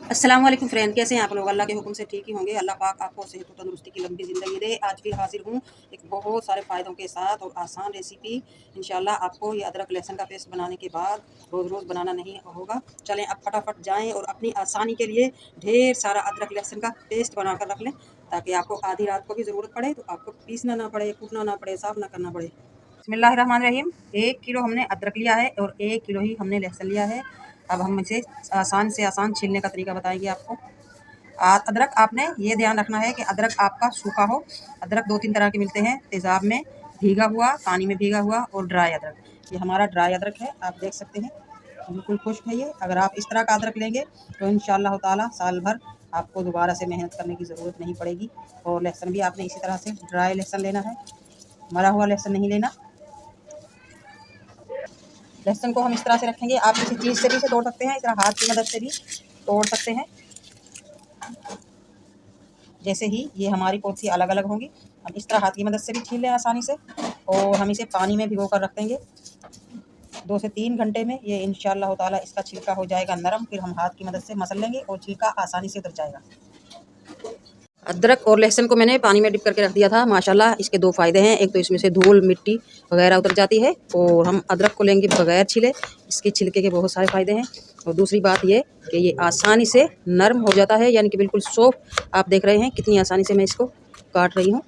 अस्सलाम वालेकुम फ्रेंड, कैसे हैं आप लोग। अल्लाह के हुक्म से ठीक ही होंगे। अल्लाह पाक आपको सेहत और तंदुरुस्ती की लंबी ज़िंदगी दे। आज फिर हाजिर हूँ एक बहुत सारे फ़ायदों के साथ और आसान रेसिपी। इंशाल्लाह आपको ये अदरक लहसुन का पेस्ट बनाने के बाद रोज़ रोज़ बनाना नहीं होगा। चलें अब फटाफट जाएं और अपनी आसानी के लिए ढेर सारा अदरक लहसुन का पेस्ट बना कर रख लें, ताकि आपको आधी रात को भी ज़रूरत पड़े तो आपको पीसना ना पड़े, कूटना ना पड़े, साफ़ ना करना पड़े। बिस्मिल्लाहिर्रहमानिर्रहीम। 1 किलो हमने अदरक लिया है और 1 किलो ही हमने लहसुन लिया है। अब हम इसे आसान से आसान छीलने का तरीका बताएंगे आपको। अदरक आपने ये ध्यान रखना है कि अदरक आपका सूखा हो। अदरक 2-3 तरह के मिलते हैं, तेज़ाब में, भीगा हुआ, पानी में भीगा हुआ और ड्राई अदरक। ये हमारा ड्राई अदरक है, आप देख सकते हैं बिल्कुल खुश्क है ये। अगर आप इस तरह का अदरक लेंगे तो इंशाअल्लाह ताला साल भर आपको दोबारा से मेहनत करने की ज़रूरत नहीं पड़ेगी। और लहसुन भी आपने इसी तरह से ड्राई लहसुन लेना है, मरा हुआ लहसुन नहीं लेना। लहसुन को हम इस तरह से रखेंगे, आप किसी चीज़ से भी इसे तोड़ सकते हैं, इस तरह हाथ की मदद से भी तोड़ सकते हैं। जैसे ही ये हमारी पोथी अलग अलग होंगी, हम इस तरह हाथ की मदद से भी छील लें आसानी से। और हम इसे पानी में भिगो कर रख देंगे 2 से 3 घंटे में। ये इंशाअल्लाह ताला इसका छिलका हो जाएगा नरम। फिर हम हाथ की मदद से मसल लेंगे और छिलका आसानी से उतर जाएगा। अदरक और लहसुन को मैंने पानी में डिप करके रख दिया था। माशाल्लाह इसके 2 फ़ायदे हैं। एक तो इसमें से धूल मिट्टी वगैरह उतर जाती है और हम अदरक को लेंगे बगैर छिले, इसके छिलके के बहुत सारे फ़ायदे हैं। और दूसरी बात ये कि ये आसानी से नरम हो जाता है, यानी कि बिल्कुल सॉफ्ट। आप देख रहे हैं कितनी आसानी से मैं इसको काट रही हूँ,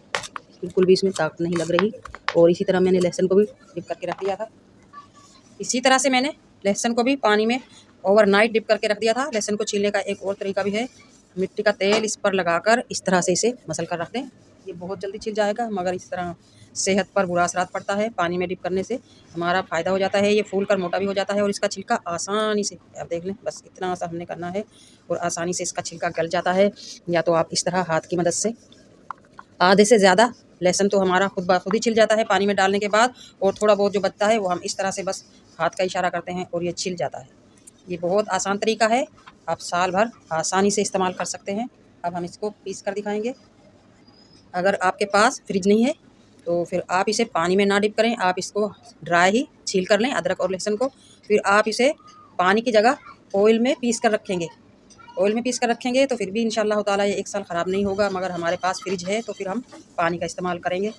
बिल्कुल भी इसमें ताकत नहीं लग रही। और इसी तरह मैंने लहसुन को भी डिप करके रख दिया था। इसी तरह से मैंने लहसुन को भी पानी में ओवरनाइट डिप करके रख दिया था। लहसुन को छीलने का एक और तरीका भी है, मिट्टी का तेल इस पर लगाकर इस तरह से इसे मसल कर रख दें। ये बहुत जल्दी छिल जाएगा, मगर इस तरह सेहत पर बुरा असर पड़ता है। पानी में डिप करने से हमारा फ़ायदा हो जाता है, ये फूल कर मोटा भी हो जाता है और इसका छिलका आसानी से, आप देख लें, बस इतना सा हमने करना है और आसानी से इसका छिलका गल जाता है। या तो आप इस तरह हाथ की मदद से, आधे से ज़्यादा लहसुन तो हमारा खुद ब खुद ही छिल जाता है पानी में डालने के बाद, और थोड़ा बहुत जो बचता है वो हम इस तरह से बस हाथ का इशारा करते हैं और ये छिल जाता है। ये बहुत आसान तरीका है, आप साल भर आसानी से इस्तेमाल कर सकते हैं। अब हम इसको पीस कर दिखाएंगे। अगर आपके पास फ्रिज नहीं है तो फिर आप इसे पानी में ना डिप करें, आप इसको ड्राई ही छील कर लें अदरक और लहसुन को। फिर आप इसे पानी की जगह ऑयल में पीस कर रखेंगे। ऑयल में पीस कर रखेंगे तो फिर भी इंशाअल्लाह ताला ये 1 साल ख़राब नहीं होगा। मगर हमारे पास फ्रिज है तो फिर हम पानी का इस्तेमाल करेंगे।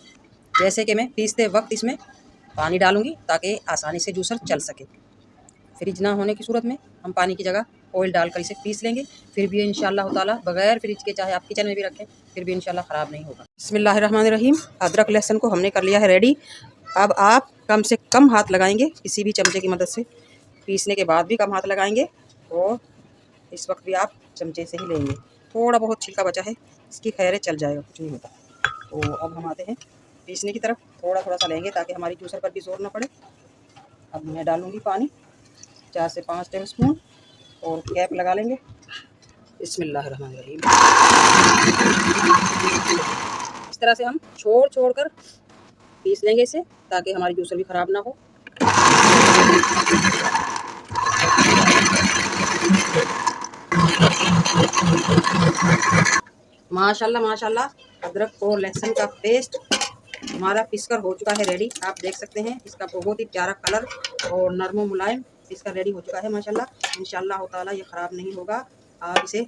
जैसे कि मैं पीसते वक्त इसमें पानी डालूँगी ताकि आसानी से जूसर चल सके। फ्रिज ना होने की सूरत में हम पानी की जगह ऑयल डालकर इसे पीस लेंगे। फिर भी इंशाअल्लाह ताला बगैर फ्रिज के, चाहे आप किचन में भी रखें, फिर भी इंशाअल्लाह ख़राब नहीं होगा। बिस्मिल्लाहिर्रहमानिर्रहीम। अदरक लहसुन को हमने कर लिया है रेडी। अब आप कम से कम हाथ लगाएंगे, किसी भी चमचे की मदद से। पीसने के बाद भी कम हाथ लगाएंगे और इस वक्त भी आप चमचे से ही लेंगे। थोड़ा बहुत छिलका बचा है, इसकी खैर चल जाएगा, कुछ नहीं होता। तो अब हम आते हैं पीसने की तरफ। थोड़ा थोड़ा सा लेंगे ताकि हमारी जूसर पर भी जोर ना पड़े। अब मैं डालूँगी पानी 4 से 5 टेबल स्पून और कैप लगा लेंगे। बिस्मिल्लाहिर्रहमानिर्रहीम। इस तरह से हम छोड़ छोड़ कर पीस लेंगे इसे, ताकि हमारी जूसर भी ख़राब ना हो। माशाल्लाह माशाल्लाह अदरक और लहसुन का पेस्ट हमारा पीसकर हो चुका है रेडी। आप देख सकते हैं इसका बहुत ही प्यारा कलर और नरम मुलायम इसका रेडी हो चुका है माशाल्लाह। इंशाअल्लाह ताला ये ख़राब नहीं होगा। आप इसे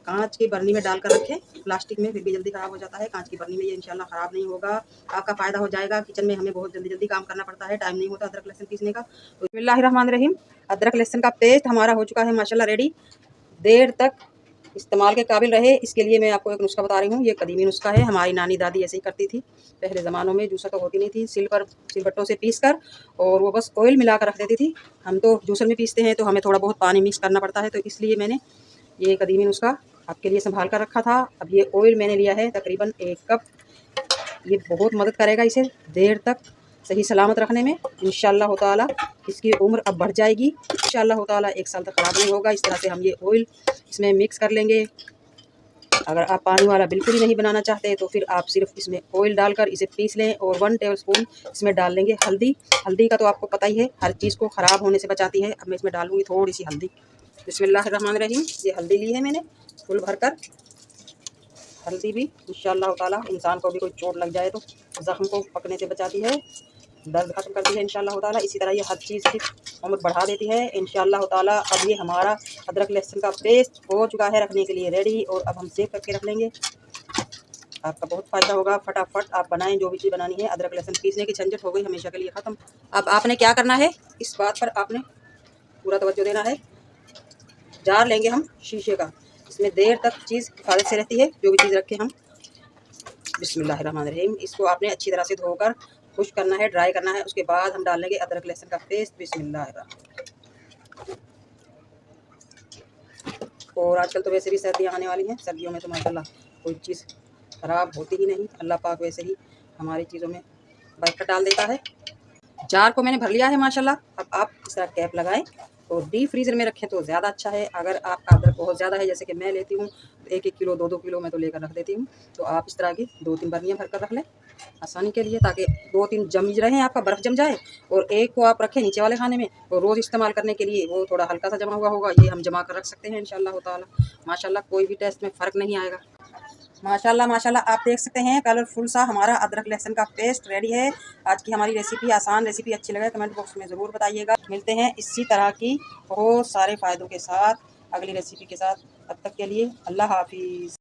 कांच की बर्नी में डालकर रखें, प्लास्टिक में फिर भी जल्दी ख़राब हो जाता है। कांच की बर्नी में ये इंशाअल्लाह ख़राब नहीं होगा, आपका फ़ायदा हो जाएगा। किचन में हमें बहुत जल्दी जल्दी काम करना पड़ता है, टाइम नहीं होता अदरक लहसुन पीसने का। बिस्मिल्लाहिर्रहमानिर्रहीम। अदरक लहसुन का पेस्ट हमारा हो चुका है माशाल्लाह रेडी। देर तक इस्तेमाल के काबिल रहे, इसके लिए मैं आपको एक नुस्खा बता रही हूँ। ये कदीमी नुस्खा है, हमारी नानी दादी ऐसे ही करती थी। पहले ज़मानों में जूसर तो होती नहीं थी, सिलबट्टों से पीस कर और वो बस ऑयल मिला कर रख देती थी। हम तो जूसर में पीसते हैं तो हमें थोड़ा बहुत पानी मिक्स करना पड़ता है, तो इसलिए मैंने ये कदीमी नुस्खा आपके लिए संभाल कर रखा था। अब ये ऑयल मैंने लिया है तकरीबन 1 कप। ये बहुत मदद करेगा इसे देर तक सही सलामत रखने में। इंशाअल्लाह ताला इसकी उम्र अब बढ़ जाएगी। इंशाअल्लाह ताला 1 साल तक ख़राब नहीं होगा। इस तरह से हम ये ऑयल इसमें मिक्स कर लेंगे। अगर आप पानी वाला बिल्कुल ही नहीं बनाना चाहते तो फिर आप सिर्फ इसमें ऑयल डालकर इसे पीस लें। और 1 टेबलस्पून इसमें डाल लेंगे हल्दी। हल्दी का तो आपको पता ही है, हर चीज़ को ख़राब होने से बचाती है। अब मैं इसमें डालूँगी थोड़ी सी हल्दी। बिस्मिल्लाहिर्रहमानिर्रहीम। ये हल्दी ली है मैंने फुल भर कर। हल्दी भी इंशाअल्लाह ताला इंसान को भी कोई चोट लग जाए तो ज़ख्म को पकने से बचाती है। दर्द खत्म करती है इंशाल्लाह ताला। इसी तरह ये हर चीज़ की उम्र बढ़ा देती है इंशाल्लाह ताला। अब ये हमारा अदरक लहसुन का पेस्ट हो चुका है रखने के लिए रेडी, और अब हम सेव करके रख लेंगे। आपका बहुत फ़ायदा होगा, फटाफट आप बनाएं जो भी चीज़ बनानी है। अदरक लहसुन पीसने की झंझट हो गई हमेशा के लिए ख़त्म। अब आपने क्या करना है, इस बात पर आपने पूरा तवज्जो देना है। जार लेंगे हम शीशे का, इसमें देर तक चीज़ हिफाजत से रहती है, जो भी चीज़ रखें हम। बिस्मिल्लाहिर्रहमानिर्रहीम। इसको आपने अच्छी तरह से धोकर खुश करना है, ड्राई करना है। उसके बाद हम डालेंगे अदरक लहसुन का पेस्ट। बिस्मिल्लाहिर्रहमानिर्रहीम। और आजकल तो वैसे भी सर्दियाँ आने वाली हैं, सर्दियों में तो माशाल्लाह कोई चीज़ ख़राब होती ही नहीं। अल्लाह पाक वैसे ही हमारी चीज़ों में बरकत डाल देता है। जार को मैंने भर लिया है माशाल्लाह। अब आप इस तरह कैप लगाएं और डीप फ्रीज़र में रखें तो ज़्यादा अच्छा है। अगर आपका अदरक बहुत ज़्यादा है, जैसे कि मैं लेती हूँ तो 1-1 किलो 2-2 किलो मैं तो लेकर रख देती हूँ, तो आप इस तरह की 2-3 बर्नियाँ भर कर रख लें आसानी के लिए, ताकि 2-3 जम रहें, आपका बर्फ़ जम जाए। और एक को आप रखें नीचे वाले खाने में, और रोज़ इस्तेमाल करने के लिए वो थोड़ा हल्का सा जमा हुआ होगा, ये हम जमा कर रख सकते हैं इंशाल्लाह ताला। माशाल्लाह कोई भी टेस्ट में फ़र्क नहीं आएगा। माशाल्लाह माशाल्लाह आप देख सकते हैं कलरफुल सा हमारा अदरक लहसुन का पेस्ट रेडी है। आज की हमारी रेसिपी आसान रेसिपी अच्छी लगे कमेंट बॉक्स में ज़रूर बताइएगा। मिलते हैं इसी तरह की बहुत सारे फ़ायदों के साथ अगली रेसिपी के साथ। तब तक के लिए अल्लाह हाफिज़।